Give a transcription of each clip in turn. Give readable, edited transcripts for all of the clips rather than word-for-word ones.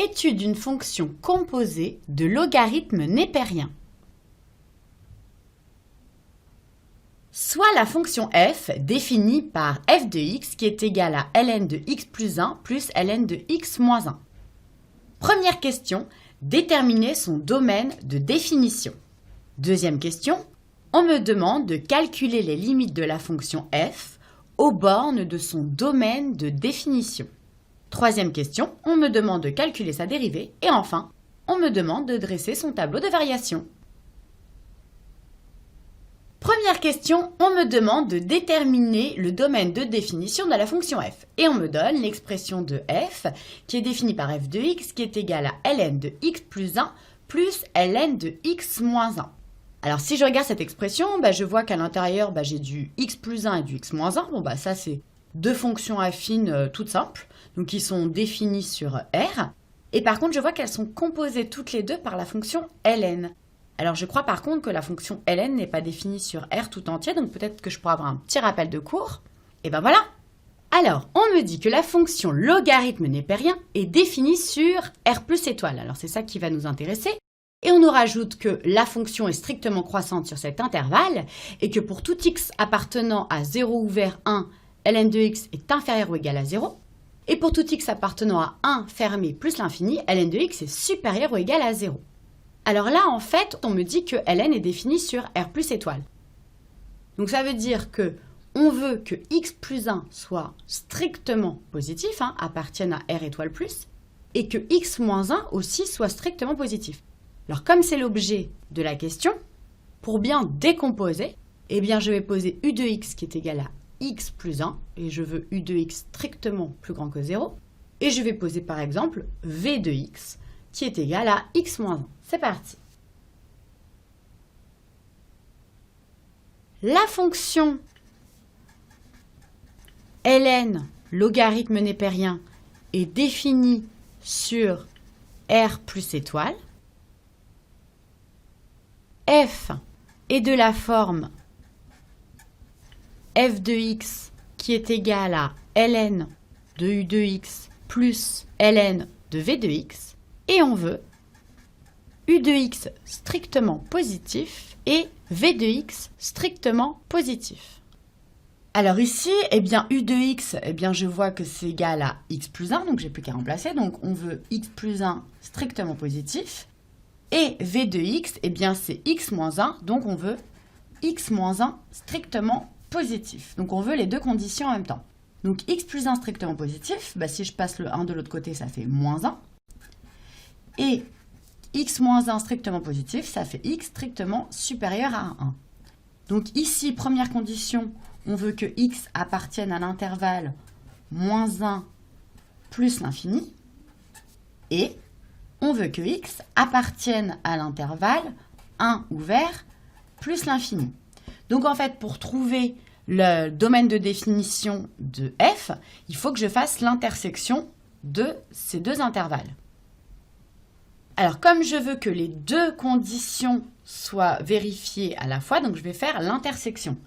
Étude d'une fonction composée de logarithmes népériens. Soit la fonction f définie par f de x qui est égale à ln de x plus 1 plus ln de x moins 1. Première question, déterminer son domaine de définition. Deuxième question, on me demande de calculer les limites de la fonction f aux bornes de son domaine de définition. Troisième question, on me demande de calculer sa dérivée. Et enfin, on me demande de dresser son tableau de variation. Première question, on me demande de déterminer le domaine de définition de la fonction f. Et on me donne l'expression de f qui est définie par f de x qui est égale à ln de x plus 1 plus ln de x moins 1. Alors si je regarde cette expression, je vois qu'à l'intérieur, j'ai du x plus 1 et du x moins 1. Ça c'est deux fonctions affines toutes simples, donc qui sont définies sur R. Et par contre, je vois qu'elles sont composées toutes les deux par la fonction ln. Alors je crois par contre que la fonction ln n'est pas définie sur R tout entier, donc peut-être que je pourrais avoir un petit rappel de cours. Et ben voilà. Alors, on me dit que la fonction logarithme népérien est définie sur R plus étoile. Alors c'est ça qui va nous intéresser. Et on nous rajoute que la fonction est strictement croissante sur cet intervalle et que pour tout x appartenant à 0 ouvert 1, ln de x est inférieur ou égal à 0. Et pour tout x appartenant à 1 fermé plus l'infini, ln de x est supérieur ou égal à 0. Alors là, en fait, on me dit que ln est définie sur R plus étoile. Donc ça veut dire que on veut que x plus 1 soit strictement positif, appartienne à R étoile plus, et que x moins 1 aussi soit strictement positif. Alors comme c'est l'objet de la question, pour bien décomposer, je vais poser u de x qui est égal à x plus 1, et je veux u de x strictement plus grand que 0, et je vais poser par exemple v de x qui est égal à x moins 1. C'est parti. La fonction ln, logarithme népérien, est définie sur R plus étoile. F est de la forme f de x qui est égal à ln de u de x plus ln de v de x. Et on veut u de x strictement positif et v de x strictement positif. Alors ici, u de x, je vois que c'est égal à x plus 1, donc j'ai plus qu'à remplacer. Donc on veut x plus 1 strictement positif. Et v de x, c'est x moins 1, donc on veut x moins 1 strictement positif. Donc on veut les deux conditions en même temps. Donc x plus 1 strictement positif, si je passe le 1 de l'autre côté, ça fait moins 1. Et x moins 1 strictement positif, ça fait x strictement supérieur à 1. Donc ici, première condition, on veut que x appartienne à l'intervalle moins 1 plus l'infini. Et on veut que x appartienne à l'intervalle 1 ouvert plus l'infini. Donc en fait, pour trouver le domaine de définition de f, il faut que je fasse l'intersection de ces deux intervalles. Alors comme je veux que les deux conditions soient vérifiées à la fois, donc je vais faire l'intersection.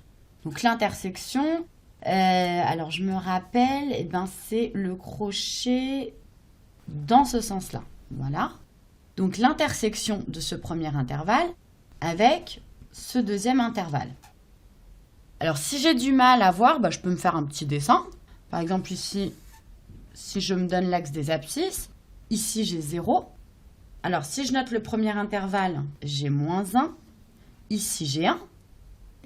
Donc l'intersection, alors je me rappelle, c'est le crochet dans ce sens-là. Voilà. Donc l'intersection de ce premier intervalle avec ce deuxième intervalle. Alors si j'ai du mal à voir, je peux me faire un petit dessin. Par exemple ici, si je me donne l'axe des abscisses, ici j'ai 0. Alors si je note le premier intervalle, j'ai moins 1. Ici j'ai 1.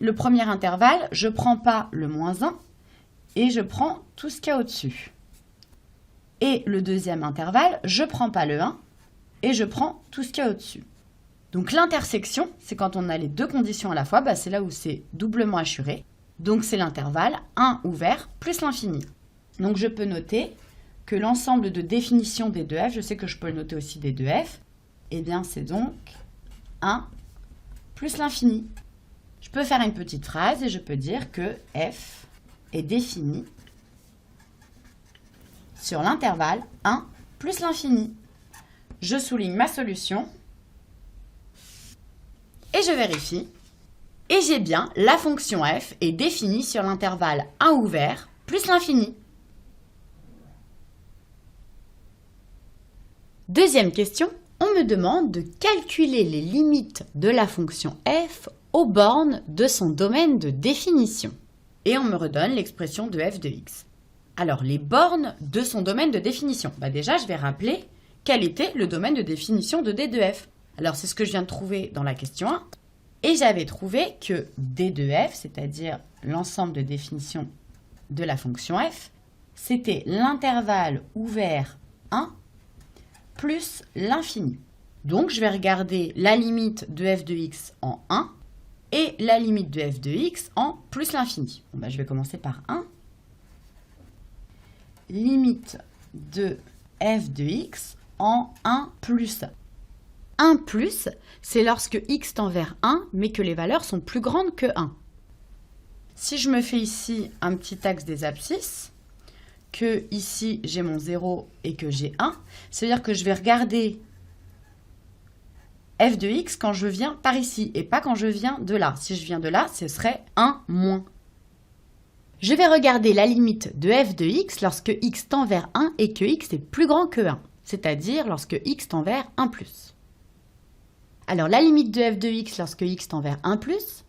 Le premier intervalle, je ne prends pas le moins 1 et je prends tout ce qu'il y a au-dessus. Et le deuxième intervalle, je ne prends pas le 1 et je prends tout ce qu'il y a au-dessus. Donc l'intersection, c'est quand on a les deux conditions à la fois, c'est là où c'est doublement assuré. Donc c'est l'intervalle 1 ouvert plus l'infini. Donc je peux noter que l'ensemble de définition des deux f, je sais que je peux le noter aussi des deux f, c'est donc 1 plus l'infini. Je peux faire une petite phrase et je peux dire que f est défini sur l'intervalle 1 plus l'infini. Je souligne ma solution et je vérifie. Et j'ai bien la fonction f est définie sur l'intervalle 1 ouvert plus l'infini. Deuxième question, on me demande de calculer les limites de la fonction f aux bornes de son domaine de définition. Et on me redonne l'expression de f de x. Alors, les bornes de son domaine de définition. Déjà, je vais rappeler quel était le domaine de définition de d de f. Alors, c'est ce que je viens de trouver dans la question 1. Et j'avais trouvé que d de f, c'est-à-dire l'ensemble de définition de la fonction f, c'était l'intervalle ouvert 1 plus l'infini. Donc, je vais regarder la limite de f de x en 1 et la limite de f de x en plus l'infini. Je vais commencer par 1. Limite de f de x en 1 plus. 1 plus, c'est lorsque x tend vers 1, mais que les valeurs sont plus grandes que 1. Si je me fais ici un petit axe des abscisses, que ici j'ai mon 0 et que j'ai 1, ça veut dire que je vais regarder f de x quand je viens par ici et pas quand je viens de là. Si je viens de là, ce serait 1 moins. Je vais regarder la limite de f de x lorsque x tend vers 1 et que x est plus grand que 1, c'est-à-dire lorsque x tend vers 1 plus. Alors la limite de f de x lorsque x tend vers 1 plus,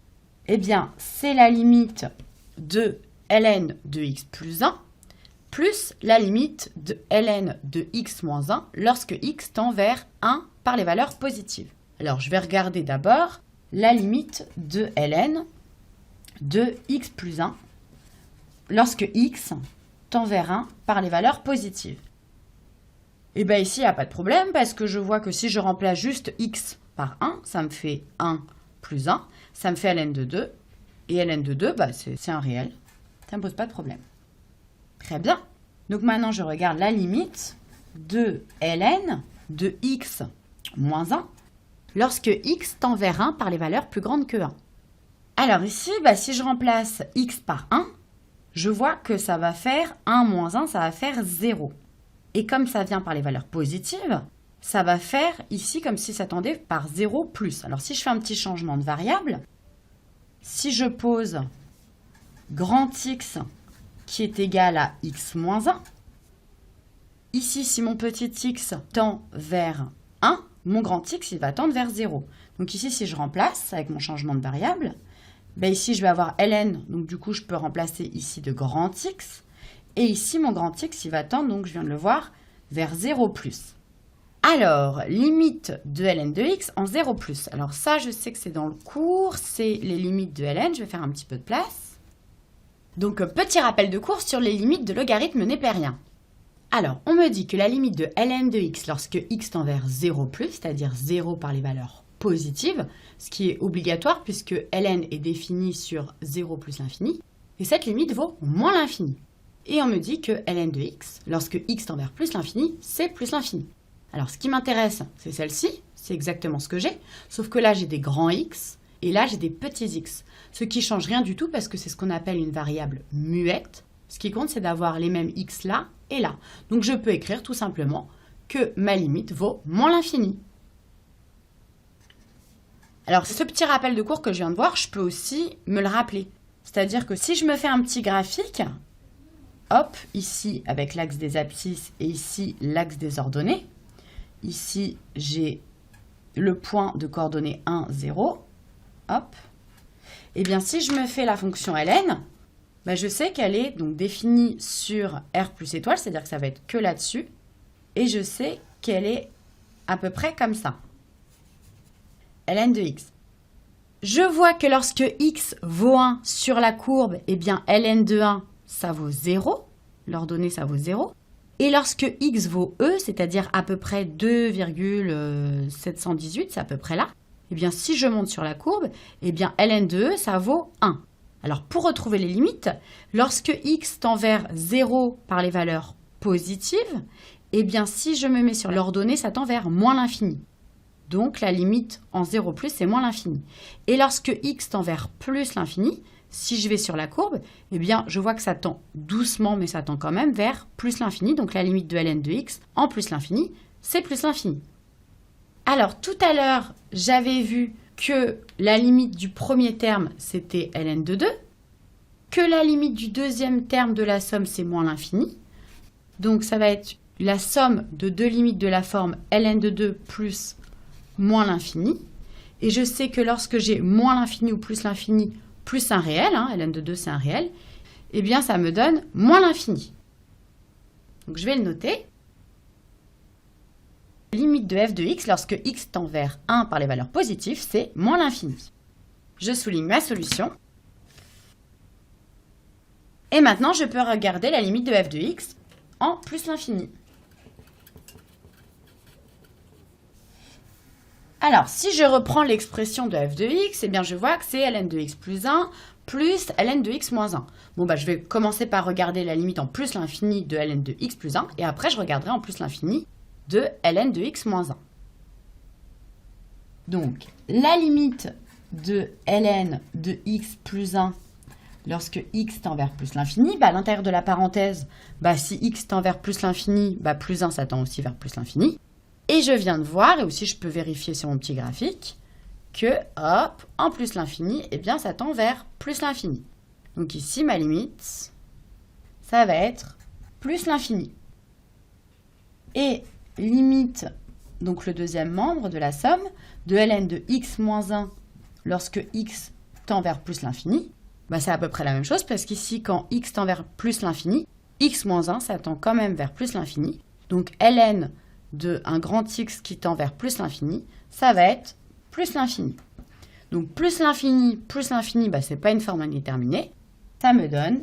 c'est la limite de ln de x plus 1 plus la limite de ln de x moins 1 lorsque x tend vers 1 par les valeurs positives. Alors, je vais regarder d'abord la limite de ln de x plus 1 lorsque x tend vers 1 par les valeurs positives. Et ici, il n'y a pas de problème parce que je vois que si je remplace juste x par 1, ça me fait 1 plus 1, ça me fait ln de 2. Et ln de 2, c'est un réel. Ça ne me pose pas de problème. Très bien. Donc maintenant, je regarde la limite de ln de x moins 1 lorsque x tend vers 1 par les valeurs plus grandes que 1. Alors ici, si je remplace x par 1, je vois que ça va faire 1 moins 1, ça va faire 0. Et comme ça vient par les valeurs positives, ça va faire ici comme si ça tendait par 0 plus. Alors si je fais un petit changement de variable, si je pose grand X qui est égal à x moins 1, ici si mon petit x tend vers 1, mon grand X il va tendre vers 0. Donc ici si je remplace avec mon changement de variable, ici je vais avoir ln, donc du coup je peux remplacer ici de grand X, et ici mon grand X il va tendre, donc je viens de le voir, vers 0 plus. Alors, limite de ln de x en 0 plus. Alors ça, je sais que c'est dans le cours, c'est les limites de ln. Je vais faire un petit peu de place. Donc, petit rappel de cours sur les limites de logarithme népérien. Alors, on me dit que la limite de ln de x lorsque x tend vers 0 plus, c'est-à-dire 0 par les valeurs positives, ce qui est obligatoire puisque ln est définie sur 0 plus l'infini, et cette limite vaut moins l'infini. Et on me dit que ln de x, lorsque x tend vers plus l'infini, c'est plus l'infini. Alors, ce qui m'intéresse, c'est celle-ci, c'est exactement ce que j'ai, sauf que là, j'ai des grands x, et là, j'ai des petits x. Ce qui ne change rien du tout parce que c'est ce qu'on appelle une variable muette. Ce qui compte, c'est d'avoir les mêmes x là et là. Donc, je peux écrire tout simplement que ma limite vaut moins l'infini. Alors, ce petit rappel de cours que je viens de voir, je peux aussi me le rappeler. C'est-à-dire que si je me fais un petit graphique, hop, ici avec l'axe des abscisses et ici l'axe des ordonnées, ici, j'ai le point de coordonnées 1, 0. Hop. Et bien, si je me fais la fonction ln, je sais qu'elle est donc définie sur r plus étoile, c'est-à-dire que ça va être que là-dessus. Et je sais qu'elle est à peu près comme ça. ln de x. Je vois que lorsque x vaut 1 sur la courbe, ln de 1, ça vaut 0. L'ordonnée, ça vaut 0. Et lorsque x vaut e, c'est-à-dire à peu près 2,718, c'est à peu près là, si je monte sur la courbe, ln de e, ça vaut 1. Alors, pour retrouver les limites, lorsque x tend vers 0 par les valeurs positives, si je me mets sur l'ordonnée, ça tend vers moins l'infini. Donc, la limite en 0 plus, c'est moins l'infini. Et lorsque x tend vers plus l'infini, si je vais sur la courbe, je vois que ça tend doucement, mais ça tend quand même vers plus l'infini. Donc, la limite de ln de x en plus l'infini, c'est plus l'infini. Alors, tout à l'heure, j'avais vu que la limite du premier terme, c'était ln de 2, que la limite du deuxième terme de la somme, c'est moins l'infini. Donc, ça va être la somme de deux limites de la forme ln de 2 plus moins l'infini. Et je sais que lorsque j'ai moins l'infini ou plus l'infini plus un réel, ln de 2 c'est un réel, eh bien ça me donne moins l'infini. Donc je vais le noter. Limite de f de x lorsque x tend vers 1 par les valeurs positives, c'est moins l'infini. Je souligne ma solution. Et maintenant, je peux regarder la limite de f de x en plus l'infini. Alors, si je reprends l'expression de f de x, eh bien je vois que c'est ln de x plus 1 plus ln de x moins 1. Bon, je vais commencer par regarder la limite en plus l'infini de ln de x plus 1, et après je regarderai en plus l'infini de ln de x moins 1. Donc, la limite de ln de x plus 1 lorsque x tend vers plus l'infini, à l'intérieur de la parenthèse, si x tend vers plus l'infini, plus 1 ça tend aussi vers plus l'infini. Et je viens de voir, et aussi je peux vérifier sur mon petit graphique, que, hop, en plus l'infini, eh bien ça tend vers plus l'infini. Donc ici, ma limite, ça va être plus l'infini. Et limite, donc le deuxième membre de la somme, de ln de x moins 1 lorsque x tend vers plus l'infini, c'est à peu près la même chose, parce qu'ici, quand x tend vers plus l'infini, x moins 1, ça tend quand même vers plus l'infini. Donc ln de un grand x qui tend vers plus l'infini, ça va être plus l'infini. Donc plus l'infini, c'est pas une forme indéterminée. Ça me donne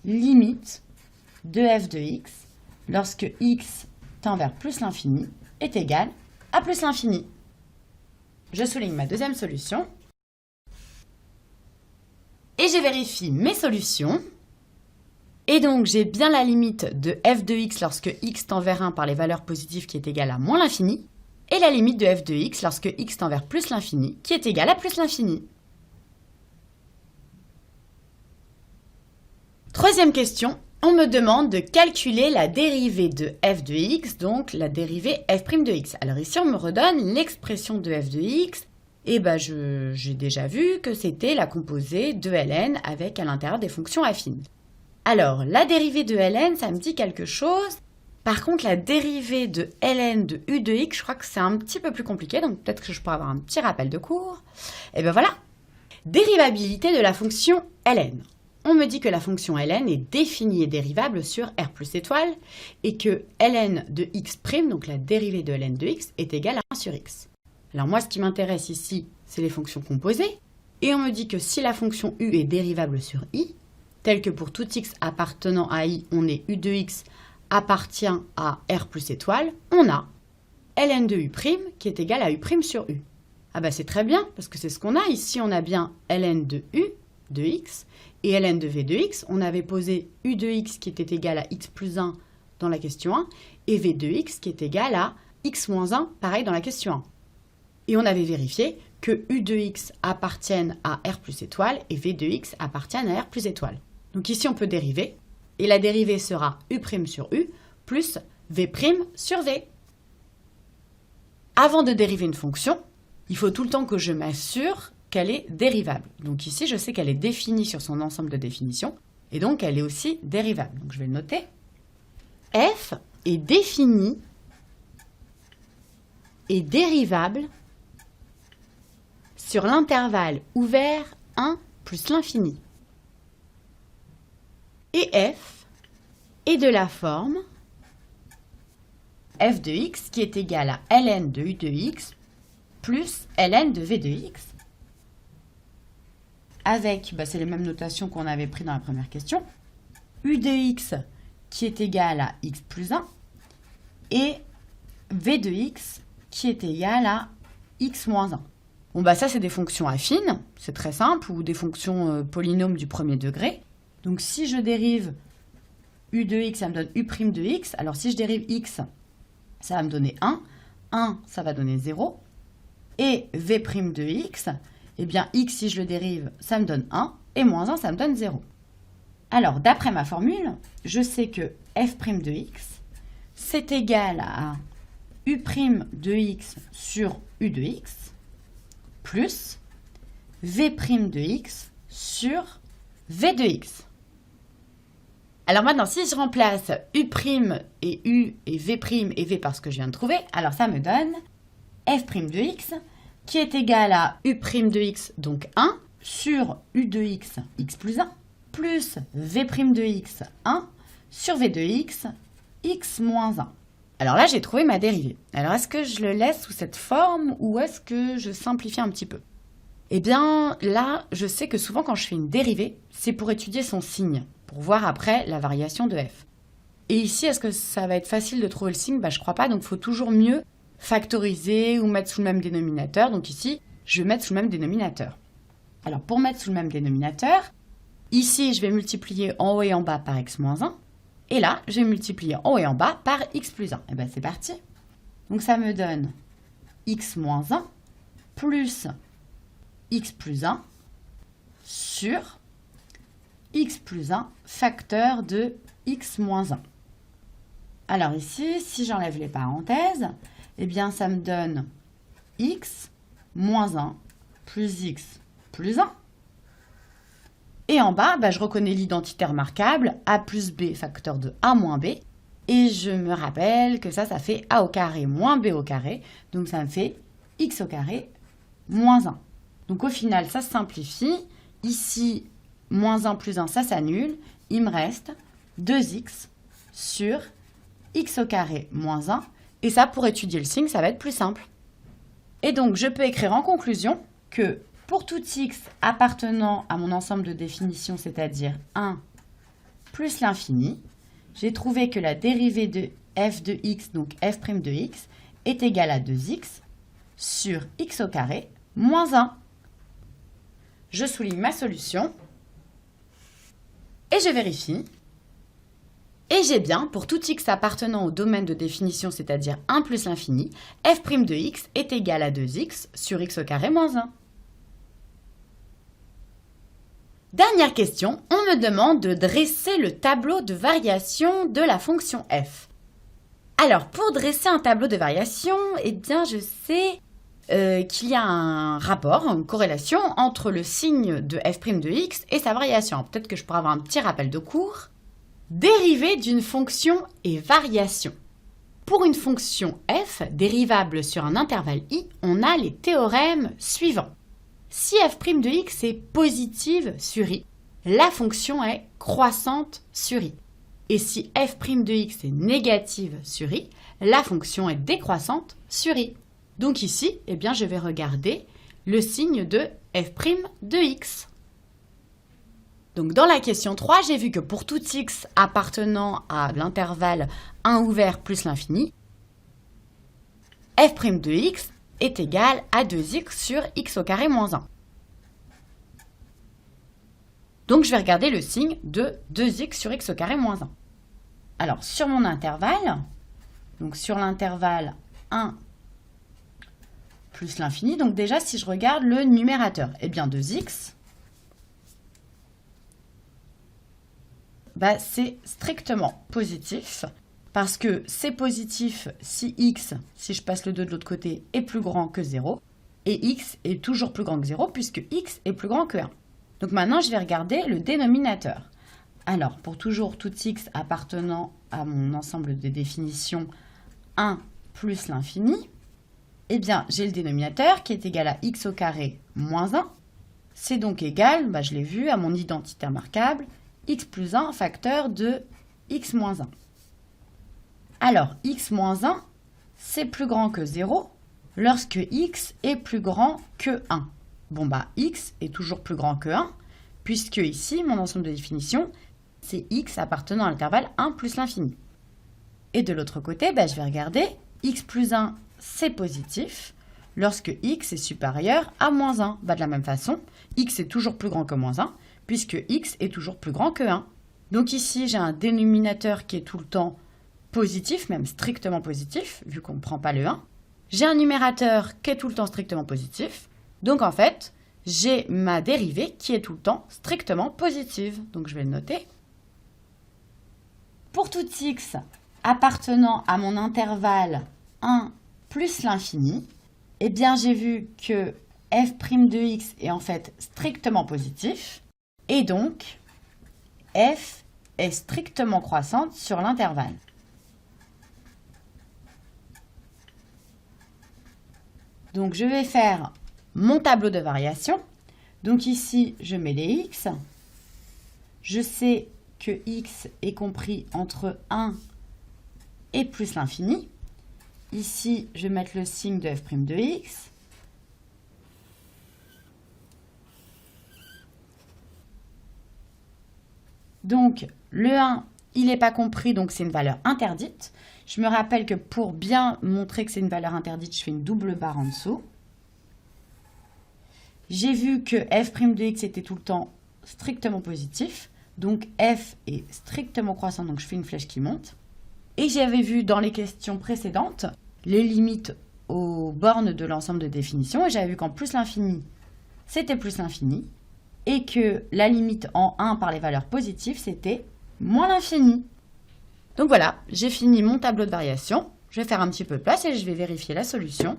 limite de f de x lorsque x tend vers plus l'infini est égal à plus l'infini. Je souligne ma deuxième solution. Et je vérifie mes solutions. Et donc, j'ai bien la limite de f de x lorsque x tend vers 1 par les valeurs positives qui est égale à moins l'infini. Et la limite de f de x lorsque x tend vers plus l'infini qui est égale à plus l'infini. Troisième question. On me demande de calculer la dérivée de f de x, donc la dérivée f' de x. Alors ici, on me redonne l'expression de f de x. Et j'ai déjà vu que c'était la composée de ln avec à l'intérieur des fonctions affines. Alors, la dérivée de ln, ça me dit quelque chose. Par contre, la dérivée de ln de u de x, je crois que c'est un petit peu plus compliqué, donc peut-être que je pourrais avoir un petit rappel de cours. Et bien voilà. Dérivabilité de la fonction ln. On me dit que la fonction ln est définie et dérivable sur r plus étoile, et que ln de x', donc la dérivée de ln de x, est égale à 1 sur x. Alors moi, ce qui m'intéresse ici, c'est les fonctions composées. Et on me dit que si la fonction u est dérivable sur i, tel que pour tout x appartenant à i, on est u de x appartient à r plus étoile, on a ln de u' qui est égal à u' sur u. C'est très bien, parce que c'est ce qu'on a. Ici, on a bien ln de u de x et ln de v de x. On avait posé u de x qui était égal à x plus 1 dans la question 1 et v de x qui est égal à x moins 1, pareil dans la question 1. Et on avait vérifié que u de x appartienne à r plus étoile et v de x appartienne à r plus étoile. Donc ici, on peut dériver. Et la dérivée sera u' sur u plus v' sur v. Avant de dériver une fonction, il faut tout le temps que je m'assure qu'elle est dérivable. Donc ici, je sais qu'elle est définie sur son ensemble de définitions. Et donc, elle est aussi dérivable. Donc je vais le noter. F est définie et dérivable sur l'intervalle ouvert 1 plus l'infini. Et f est de la forme f de x qui est égal à ln de u de x plus ln de v de x avec, c'est les mêmes notations qu'on avait pris dans la première question, u de x qui est égal à x plus 1 et v de x qui est égal à x moins 1. Bon, ça, c'est des fonctions affines, c'est très simple, ou des fonctions polynômes du premier degré. Donc, si je dérive u de x, ça me donne u' de x. Alors, si je dérive x, ça va me donner 1. 1, ça va donner 0. Et v' de x, eh bien, x, si je le dérive, ça me donne 1. Et moins 1, ça me donne 0. Alors, d'après ma formule, je sais que f' de x, c'est égal à u' de x sur u de x plus v' de x sur v de x. Alors maintenant, si je remplace U' et U et V' parce que je viens de trouver, alors ça me donne f' de x qui est égal à U' de x, donc 1, sur U de x, x plus 1, plus V' de x, 1, sur V de x, x moins 1. Alors là, j'ai trouvé ma dérivée. Alors, est-ce que je le laisse sous cette forme ou est-ce que je simplifie un petit peu? Eh bien, là, je sais que souvent, quand je fais une dérivée, c'est pour étudier son signe, pour voir après la variation de f. Et ici, est-ce que ça va être facile de trouver le signe? Je ne crois pas, donc il faut toujours mieux factoriser ou mettre sous le même dénominateur. Donc ici, je vais mettre sous le même dénominateur. Alors, pour mettre sous le même dénominateur, ici, je vais multiplier en haut et en bas par x moins 1. Et là, je vais multiplier en haut et en bas par x plus 1. Et bien, c'est parti. Donc, ça me donne x moins 1 plus x plus 1 sur x plus 1 facteur de x moins 1. Alors ici, si j'enlève les parenthèses, eh bien, ça me donne x moins 1 plus x plus 1. Et en bas, je reconnais l'identité remarquable, a plus b facteur de a moins b. Et je me rappelle que ça fait a au carré moins b au carré. Donc ça me fait x au carré moins 1. Donc au final, ça se simplifie. Ici, moins 1 plus 1, ça s'annule. Il me reste 2x sur x au carré moins 1. Et ça, pour étudier le signe, ça va être plus simple. Et donc, je peux écrire en conclusion que pour tout x appartenant à mon ensemble de définitions, c'est-à-dire 1 plus l'infini, j'ai trouvé que la dérivée de f de x, donc f' de x, est égale à 2x sur x au carré moins 1. Je souligne ma solution et je vérifie. Et j'ai bien, pour tout x appartenant au domaine de définition, c'est-à-dire 1 plus l'infini, f' de x est égal à 2x sur x au carré moins 1. Dernière question, on me demande de dresser le tableau de variation de la fonction f. Alors, pour dresser un tableau de variation, eh bien, je sais qu'il y a un rapport, une corrélation entre le signe de f' de x et sa variation. Peut-être que je pourrais avoir un petit rappel de cours. Dérivée d'une fonction et variation. Pour une fonction f dérivable sur un intervalle i, on a les théorèmes suivants. Si f' de x est positive sur i, la fonction est croissante sur i. Et si f' de x est négative sur i, la fonction est décroissante sur i. Donc ici, eh bien, je vais regarder le signe de f' de x. Donc dans la question 3, j'ai vu que pour tout x appartenant à l'intervalle 1 ouvert plus l'infini, f' de x est égal à 2x sur x au carré moins 1. Donc je vais regarder le signe de 2x sur x au carré moins 1. Alors sur mon intervalle, donc sur l'intervalle 1 plus l'infini, donc déjà si je regarde le numérateur, eh bien 2x, c'est strictement positif. Parce que c'est positif si x, si je passe le 2 de l'autre côté, est plus grand que 0. Et x est toujours plus grand que 0 puisque x est plus grand que 1. Donc maintenant, je vais regarder le dénominateur. Alors, pour toujours tout x appartenant à mon ensemble de définitions 1 plus l'infini, eh bien, j'ai le dénominateur qui est égal à x au carré moins 1. C'est donc égal, je l'ai vu, à mon identité remarquable, x plus 1 facteur de x moins 1. Alors, x moins 1, c'est plus grand que 0 lorsque x est plus grand que 1. Bon, x est toujours plus grand que 1, puisque ici, mon ensemble de définition, c'est x appartenant à l'intervalle 1 plus l'infini. Et de l'autre côté, je vais regarder, x plus 1, c'est positif, lorsque x est supérieur à moins 1. De la même façon, x est toujours plus grand que moins 1, puisque x est toujours plus grand que 1. Donc ici, j'ai un dénominateur qui est tout le temps positif, même strictement positif, vu qu'on ne prend pas le 1. J'ai un numérateur qui est tout le temps strictement positif. Donc en fait, j'ai ma dérivée qui est tout le temps strictement positive. Donc je vais le noter. Pour tout x appartenant à mon intervalle 1 plus l'infini, eh bien j'ai vu que f' de x est en fait strictement positif. Et donc, f est strictement croissante sur l'intervalle. Donc, je vais faire mon tableau de variation. Donc ici, je mets les x. Je sais que x est compris entre 1 et plus l'infini. Ici, je vais mettre le signe de f' de x. Donc, le 1, il n'est pas compris, donc c'est une valeur interdite. Je me rappelle que pour bien montrer que c'est une valeur interdite, je fais une double barre en dessous. J'ai vu que f' de x était tout le temps strictement positif. Donc, f est strictement croissant, donc je fais une flèche qui monte. Et j'avais vu dans les questions précédentes les limites aux bornes de l'ensemble de définition. Et j'avais vu qu'en plus l'infini, c'était plus l'infini. Et que la limite en 1 par les valeurs positives, c'était moins l'infini. Donc voilà, j'ai fini mon tableau de variation. Je vais faire un petit peu de place et je vais vérifier la solution.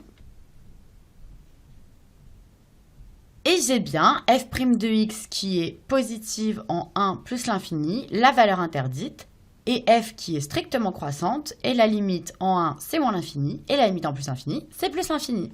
Et j'ai bien f' de x qui est positive en 1 plus l'infini, la valeur interdite, et f qui est strictement croissante, et la limite en 1 c'est moins l'infini, et la limite en plus l'infini c'est plus l'infini.